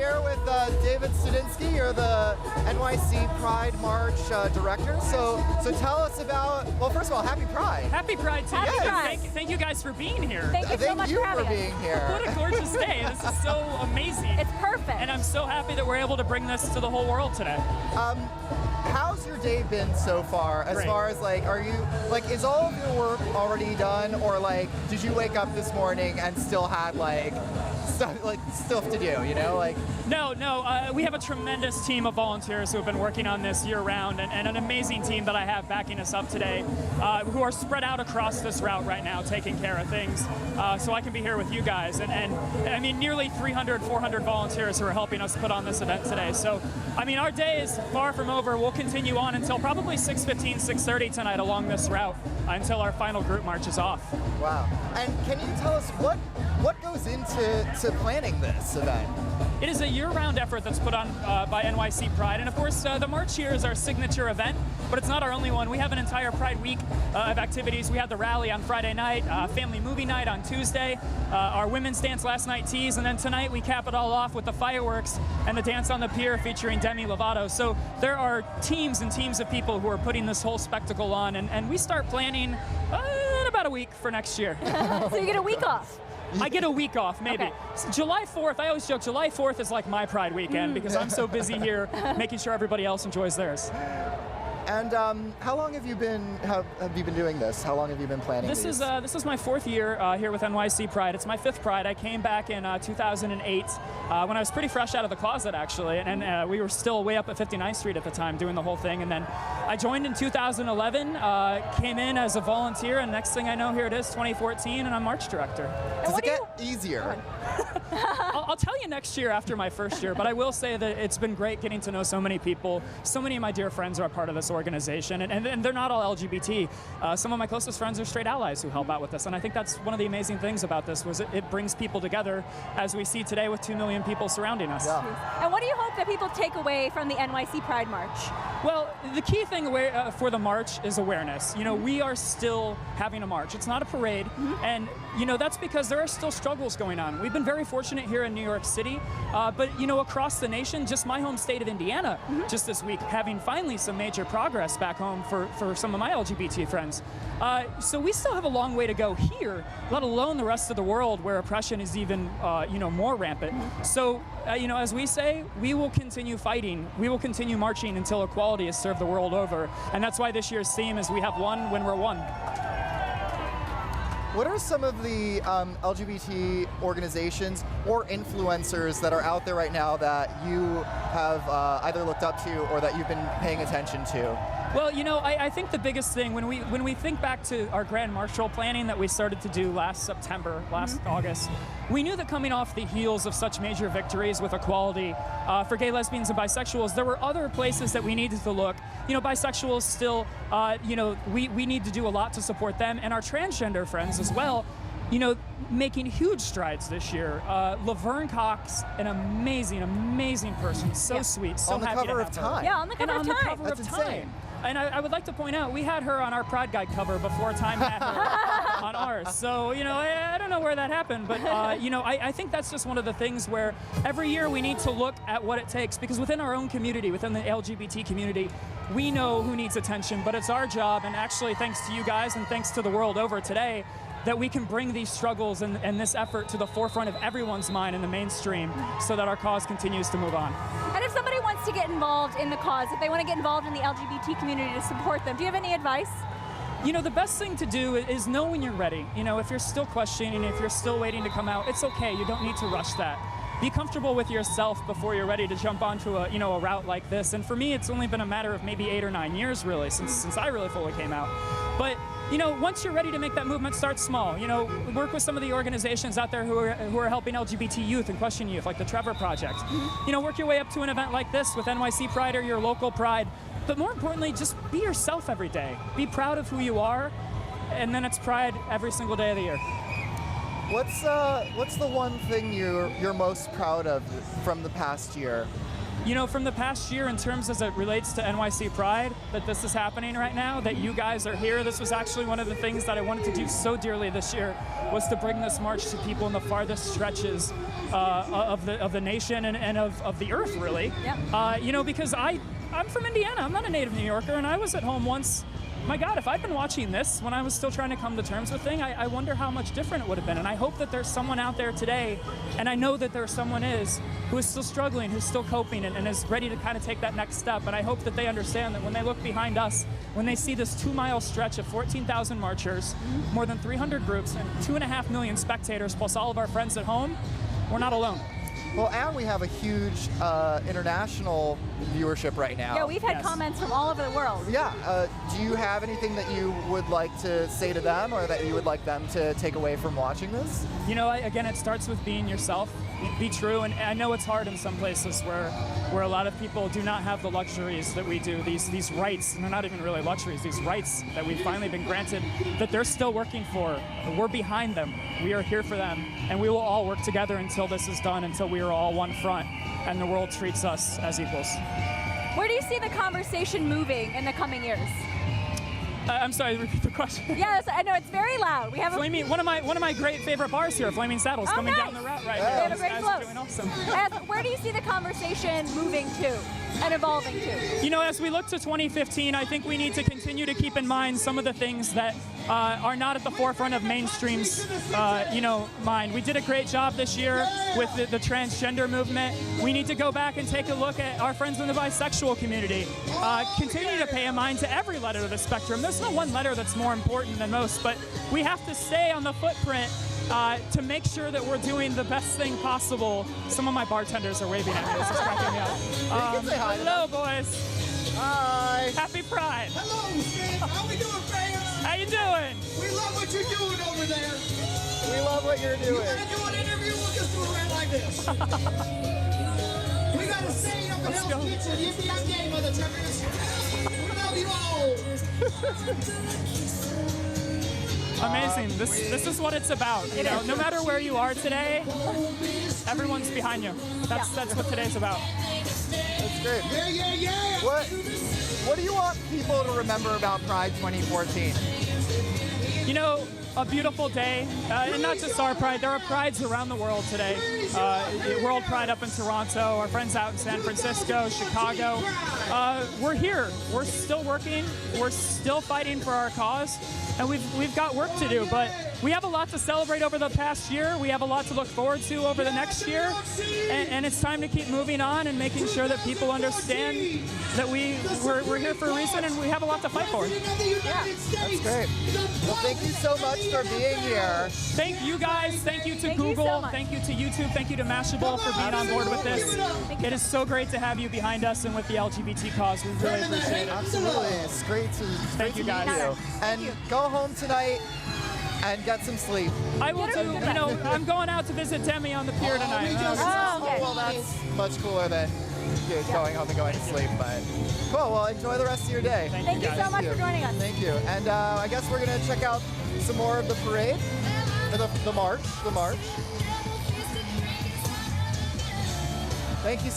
here with David Studinski. You're the NYC Pride March director. So tell us about, well, first of all, Happy Pride. Happy Pride to you. Yes. Pride. Thank you guys for being here. Thank you so much for having us. being here. What a gorgeous day. This is so amazing. It's perfect. And I'm so happy that we're able to bring this to the whole world today. How's your day been so far? As Great. far as like, are you like, is all of your work already done, or like, did you wake up this morning and still had like stuff to do? You know, like. No, we have a tremendous team of volunteers who have been working on this year-round, and an amazing team that I have backing us up today, who are spread out across this route right now, taking care of things, so I can be here with you guys. And I mean, nearly 300, 400 volunteers who are helping us put on this event today. So, I mean, our day is far from over. We'll continue on until probably 6:15, 6:30 tonight along this route, until our final group marches off. Wow. And can you tell us what goes into planning this event? It is a year-round effort that's put on by NYC Pride, and of course the March here is our signature event, but it's not our only one. We have an entire Pride week of activities. We had the rally on Friday night, family movie night on Tuesday, our women's dance last night tease, and then tonight we cap it all off with the fireworks and the dance on the pier featuring Demi Lovato. So there are teams and teams of people who are putting this whole spectacle on, and we start planning in about a week for next year. So you get a week off. I get a week off, maybe. Okay. So July 4th, I always joke, July 4th is like my Pride weekend because I'm so busy here making sure everybody else enjoys theirs. And how long have you been doing this? How long have you been planning This these? is my 4th year here with NYC Pride. It's my 5th Pride. I came back in 2008 when I was pretty fresh out of the closet, actually, and we were still way up at 59th Street at the time doing the whole thing. And then I joined in 2011, came in as a volunteer, and next thing I know, here it is, 2014, and I'm March director. Does it get easier? I'll tell you next year after my first year, but I will say that it's been great getting to know so many people. So many of my dear friends are a part of this organization, and they're not all LGBT. Some of my closest friends are straight allies who help out with this, and I think that's one of the amazing things about this, was it brings people together, as we see today with 2 million people surrounding us. Yeah. And what do you hope that people take away from the NYC Pride March? Well, the key thing for the march is awareness. You know, we are still having a march. It's not a parade, and you know, that's because there are still struggles going on. We've been very fortunate here in New York City, but you know, across the nation, just my home state of Indiana, just this week, having finally some major progress back home for some of my LGBT friends. So we still have a long way to go here, let alone the rest of the world where oppression is even you know, more rampant. So you know, as we say, we will continue fighting. We will continue marching until equality is served the world over. And that's why this year's theme is "We have won when we're one." What are some of the LGBT organizations or influencers that are out there right now that you have either looked up to or that you've been paying attention to? Well, you know, I think the biggest thing, when we think back to our Grand Marshal planning that we started to do last September, last August, we knew that coming off the heels of such major victories with equality for gay, lesbians, and bisexuals, there were other places that we needed to look. You know, bisexuals still, you know, we need to do a lot to support them, and our transgender friends as well, you know, making huge strides this year. Laverne Cox, an amazing, amazing person, so sweet, so happy to have her. On the cover of Time. Yeah, on the cover of Time. That's insane. And I would like to point out, we had her on our Pride Guide cover before Time had her on ours. So, you know, I don't know where that happened, but, you know, I think that's just one of the things where every year we need to look at what it takes, because within our own community, within the LGBT community, we know who needs attention, but it's our job, and actually thanks to you guys and thanks to the world over today, that we can bring these struggles and this effort to the forefront of everyone's mind in the mainstream so that our cause continues to move on. And if somebody wants to get involved in the cause, if they want to get involved in the LGBT community to support them, do you have any advice? You know, the best thing to do is know when you're ready. You know, if you're still questioning, if you're still waiting to come out, it's okay. You don't need to rush that. Be comfortable with yourself before you're ready to jump onto a, you know, a route like this. And for me, it's only been a matter of maybe 8 or 9 years, really, since I really fully came out. But you know, once you're ready to make that movement, start small. You know, work with some of the organizations out there who are helping LGBT youth and question youth, like the Trevor Project. You know, work your way up to an event like this with NYC Pride or your local Pride. But more importantly, just be yourself every day. Be proud of who you are, and then it's Pride every single day of the year. What's the one thing you're most proud of from the past year? you know, from the past year in terms as it relates to NYC Pride, that this is happening right now, that you guys are here. This was actually one of the things that I wanted to do so dearly this year, was to bring this march to people in the farthest stretches of the nation and of the earth, really. Yep. You know, because I'm from Indiana. I'm not a native New Yorker, and I was at home once. My God, if I'd been watching this when I was still trying to come to terms with things, I wonder how much different it would have been. And I hope that there's someone out there today, and I know that someone who is still struggling, who's still coping, and is ready to kind of take that next step. And I hope that they understand that when they look behind us, when they see this 2-mile stretch of 14,000 marchers, more than 300 groups, and 2.5 million spectators, plus all of our friends at home, we're not alone. Well, and we have a huge international viewership right now. Yeah, we've had comments from all over the world. Yeah. Do you have anything that you would like to say to them, or that you would like them to take away from watching this? You know, again, it starts with being yourself. Be true, and I know it's hard in some places where a lot of people do not have the luxuries that we do, these rights, and they're not even really luxuries, these rights that we've finally been granted, that they're still working for. We're behind them. We are here for them, and we will all work together until this is done, until we are all one front, and the world treats us as equals. Where do you see the conversation moving in the coming years? I'm sorry, repeat the question. Yes, I know, it's very loud. We have Flaming, one of my great favorite bars here, Flaming Saddles, coming down the route right They now. have a great These flow. guys are doing awesome. Where do you see the conversation moving to and evolving to? You know, as we look to 2015, I think we need to continue to keep in mind some of the things that are not at the forefront of mainstream's, mind. We did a great job this year with the transgender movement. We need to go back and take a look at our friends in the bisexual community. Continue to pay a mind to every letter of the spectrum. There's no one letter that's more important than most, but we have to stay on the footprint to make sure that we're doing the best thing possible. Some of my bartenders are waving at me. This is cracking me up. You can say hi to Hello, boys. Hi. Happy Pride. Hello, fans. How we doing, fans? How you doing? We love what you're doing over there. We love what you're You doing. gotta do an interview with us doing right like this. We gotta say up in Let's go. Hell's Kitchen. If the young game, mother truckers. We love you all. Amazing. This is what it's about. You know, no matter where you are today, everyone's behind you. That's what today's about. That's great. Yeah, yeah, yeah. What do you want people to remember about Pride 2014? You know, a beautiful day, and not just our Pride. There are Prides around the world today. World Pride up in Toronto, our friends out in San Francisco, Chicago. We're here. We're still working. We're still fighting for our cause, and we've got work to do. But we have a lot to celebrate over the past year. We have a lot to look forward to over the next year, and it's time to keep moving on and making sure that people understand that we're here for a reason, and we have a lot to fight for. That's great. Well, thank you so much for being here. Thank you guys. Thank you to Thank you Google. so much. Thank you to YouTube. Thank you to Mashable for being on board with this. It is so great to have you behind us and with the LGBT cause. We really appreciate it. Absolutely. It's great to Thank you, guys. meet you. And go home tonight and get some sleep. I will do, you know, I'm going out to visit Demi on the pier tonight. Oh, okay. Well, that's much cooler than going home and going to sleep. But cool. Well, enjoy the rest of your day. Thank you so much for joining us. Thank you. And I guess we're going to check out some more of the parade, or the march. Thank you.